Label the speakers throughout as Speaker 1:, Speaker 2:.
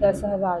Speaker 1: 10,000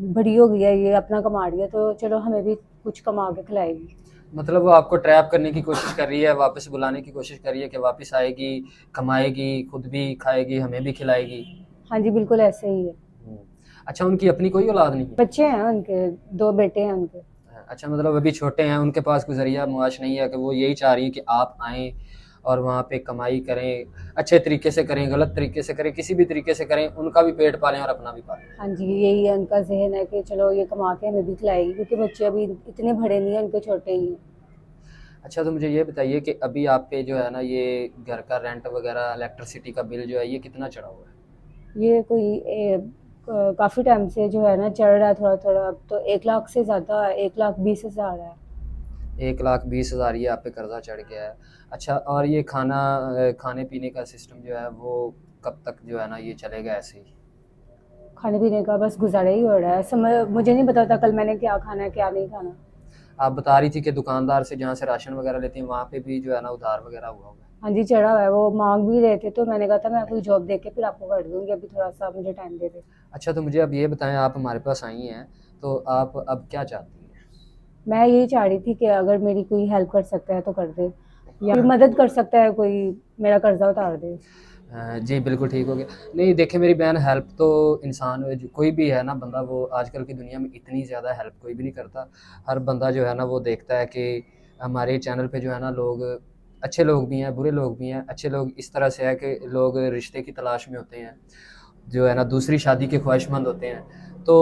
Speaker 1: बड़ी हो गई है, ये अपना कमा रही है, तो चलो हमें भी कुछ कमा के खिलाएगी।
Speaker 2: मतलब वो आपको ट्रैप करने की कोशिश कर रही है, वापस बुलाने की कोशिश कर रही है कि वापस आएगी, कमाएगी, खुद भी खाएगी, हमें भी खिलाएगी।
Speaker 1: हाँ जी, बिल्कुल ऐसे ही है।
Speaker 2: हम्म। अच्छा, उनकी अपनी कोई औलाद नहीं है?
Speaker 1: बच्चे हैं उनके, 2 बेटे हैं उनके।
Speaker 2: अच्छा, मतलब अभी छोटे हैं, उनके पास कोई ज़रिया मुआश नहीं है कि वो यही चाह रही हैं कि आप आएँ और वहाँ पे कमाई करें, अच्छे तरीके से करें, गलत तरीके से करें, किसी भी तरीके से करें, उनका भी पेट पालें और अपना भी पालें।
Speaker 1: हाँ जी, यही है उनका ज़हन है कि चलो ये कमा के हमें भी खिलाएगी, क्योंकि बच्चे अभी इतने बड़े नहीं हैं, उनके छोटे ही हैं।
Speaker 2: अच्छा, तो मुझे ये बताइए कि अभी आप पे जो है ना ये घर का रेंट वगैरह, इलेक्ट्रिसिटी का बिल जो है ये कितना चढ़ा हुआ है?
Speaker 1: ये कोई काफ़ी टाइम से जो है ना चढ़ रहा है थोड़ा-थोड़ा, अब तो 1 लाख से ज़्यादा, 1,20,000 है।
Speaker 2: 1,20,000 ये आप पे कर्जा चढ़ गया है। अच्छा, और ये खाने पीने का सिस्टम जो है वो कब तक जो है ना ये चलेगा ऐसे ही?
Speaker 1: खाने-पीने का बस गुज़ारा ही हो रहा है। मुझे नहीं पता था कल मैंने क्या खाना है, क्या नहीं खाना।
Speaker 2: आप बता रही थी कि दुकानदार से जहाँ से राशन वगैरह लेती हैं वहाँ पे भी जो है ना उधार वगैरह हुआ हुआ है।
Speaker 1: हाँ जी, चढ़ा हुआ है, वो माँग भी रहे थे, तो मैंने कहा था मैं कोई जॉब देख के फिर आपको कर दूँगी, अभी थोड़ा-सा मुझे टाइम दे दें।
Speaker 2: अच्छा, तो मुझे अब ये बताएं, आप हमारे पास आई हैं तो आप अब क्या चाहती हैं?
Speaker 1: मैं यही चाह रही थी कि अगर मेरी कोई हेल्प कर सकता है तो कर दे, या कोई मदद कर सकता है कोई, मेरा कर्जा उतार दे।
Speaker 2: जी, बिल्कुल ठीक हो गया। नहीं देखिए मेरी बहन, हेल्प तो इंसान जो कोई भी है ना बंदा, वो आजकल की दुनिया में इतनी ज़्यादा हेल्प कोई भी नहीं करता। हर बंदा जो है ना वो देखता है कि हमारे चैनल पे जो है ना लोग, अच्छे लोग भी हैं, बुरे लोग भी हैं। अच्छे लोग इस तरह से है कि लोग रिश्ते की तलाश में होते हैं, जो है ना दूसरी शादी के ख्वाहिशमंद होते हैं। तो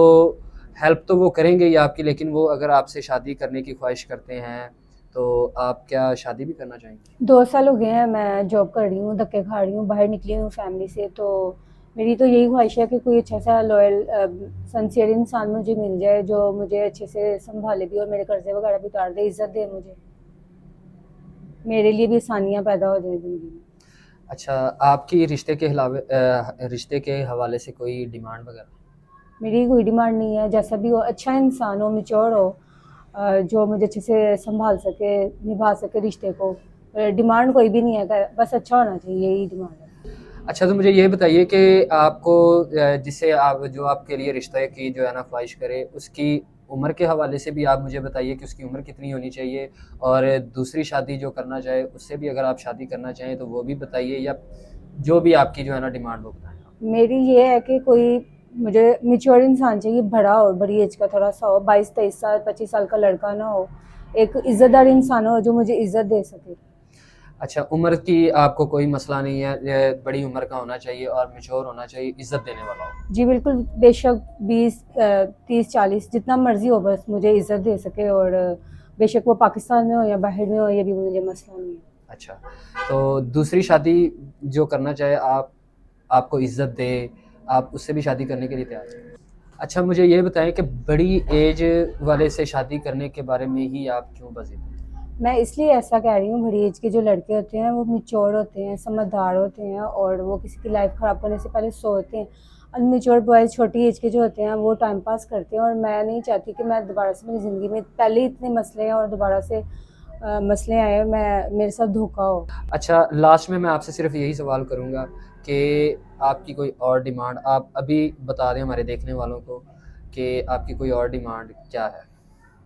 Speaker 2: हेल्प तो वो करेंगे ही आपकी, लेकिन वो अगर आपसे शादी करने की ख्वाहिश करते हैं तो आप क्या शादी भी करना चाहेंगी?
Speaker 1: 2 साल हो गए हैं मैं जॉब कर रही हूँ, धक्के खा रही हूँ, बाहर निकली हूँ फैमिली से, तो मेरी तो यही ख्वाहिश है कि कोई अच्छा सा लॉयल सिंसियर इंसान मुझे मिल जाए, जो मुझे अच्छे से सँभाले भी और मेरे कर्ज़े वगैरह भी उतार दे, इज़्ज़त दे मुझे। मेरे लिए भी आसानियाँ पैदा हो जाएँ ज़िंदगी में।
Speaker 2: अच्छा, आपकी रिश्ते के हवाले से कोई डिमांड वगैरह?
Speaker 1: मेरी कोई डिमांड नहीं है, जैसा भी हो, अच्छा इंसान हो, मैच्योर हो, जो मुझे अच्छे से सँभाल सके, निभा सके रिश्ते को। डिमांड कोई भी नहीं है, बस अच्छा होना चाहिए, यही डिमांड है।
Speaker 2: अच्छा, तो मुझे ये बताइए कि आपको जिससे आप, जो आपके लिए रिश्ते की जो है ना ख्वाहिश करे, उसकी उम्र के हवाले से भी आप मुझे बताइए कि उसकी उम्र कितनी होनी चाहिए, और दूसरी शादी जो करना चाहे उससे भी अगर आप शादी करना चाहें तो वो भी बताइए, या जो भी आपकी जो है ना डिमांड वो बताएं आप।
Speaker 1: मेरी ये है कि कोई मुझे मैच्योर इंसान चाहिए, बड़ा हो, बड़ी एज का थोड़ा-सा हो, 22-23 साल, 25 साल का लड़का ना हो, एक इज़्ज़तदार इंसान हो जो मुझे इज़्ज़त दे सके।
Speaker 2: अच्छा, उम्र की आपको कोई मसला नहीं है, ये बड़ी उम्र का होना चाहिए और मैच्योर होना चाहिए, इज़्ज़त देने वाला हो।
Speaker 1: जी बिल्कुल, बेशक 20 30-40 जितना मर्ज़ी हो, बस मुझे इज़्ज़त दे सके, और बेशक वो पाकिस्तान में हो या बाहर में हो, ये भी मुझे मसला नहीं है।
Speaker 2: अच्छा, तो दूसरी शादी जो करना चाहे, आपको इज़्ज़त दे, आप उससे भी शादी करने के लिए तैयार हैं? अच्छा, मुझे ये बताएँ कि बड़ी एज वाले से शादी करने के बारे में ही आप क्यों बज़िद हैं?
Speaker 1: मैं इसलिए ऐसा कह रही हूँ, बड़ी एज के जो लड़के होते हैं वो मैच्योर होते हैं, समझदार होते हैं, और वो किसी की लाइफ ख़राब करने से पहले सोचते हैं। अनमैच्योर बॉयज़ छोटी एज के जो होते हैं वो टाइम पास करते हैं, और मैं नहीं चाहती कि मैं दोबारा से मेरी ज़िंदगी में, पहले ही इतने मसले हैं और दोबारा से मसले आए, मैं मेरे साथ धोखा हो।
Speaker 2: अच्छा, लास्ट में मैं आपसे सिर्फ़ यही सवाल करूँगा कि आपकी कोई और डिमांड आप अभी बता दें हमारे देखने वालों को, कि आपकी कोई और डिमांड क्या है?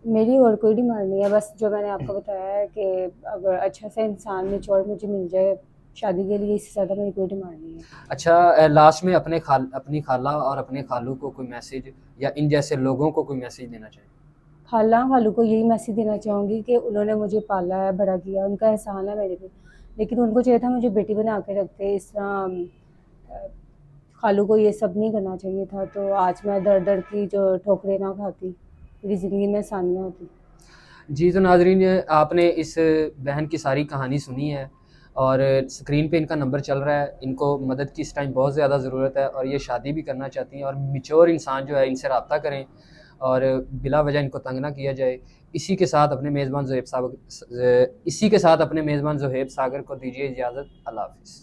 Speaker 1: मेरी और कोई डिमांड नहीं है, बस जो मैंने आपको बताया है कि अगर अच्छा सा इंसान मैच्योर मुझे मिल जाए शादी के लिए, इससे ज़्यादा मेरी कोई डिमांड नहीं है।
Speaker 2: अच्छा, लास्ट में अपनी खाला और अपने खालू को कोई मैसेज, या इन जैसे लोगों को कोई मैसेज देना चाहें?
Speaker 1: खाला खालू को यही मैसेज देना चाहूँगी कि उन्होंने मुझे पाला है, बड़ा किया, उनका एहसान है मेरे पे, लेकिन उनको चाहिए था मुझे बेटी बना के रखते, इस तरह खालू को ये सब नहीं करना चाहिए था, तो आज मैं दर-दर की जो ठोकरें ना खाती, मेरी ज़िंदगी में आसानियाँ होती।
Speaker 2: जी, तो नाज़रीन, आपने इस बहन की सारी कहानी सुनी है, और स्क्रीन पे इनका नंबर चल रहा है। इनको मदद की इस टाइम बहुत ज़्यादा ज़रूरत है, और ये शादी भी करना चाहती हैं, और मैच्योर इंसान जो है इनसे राब्ता करें, और बिला वजह इनको तंग ना किया जाए। इसी के साथ अपने मेज़बान ज़ोहेब सागर को दीजिए इजाज़त। अल्लाह हाफ़िज़।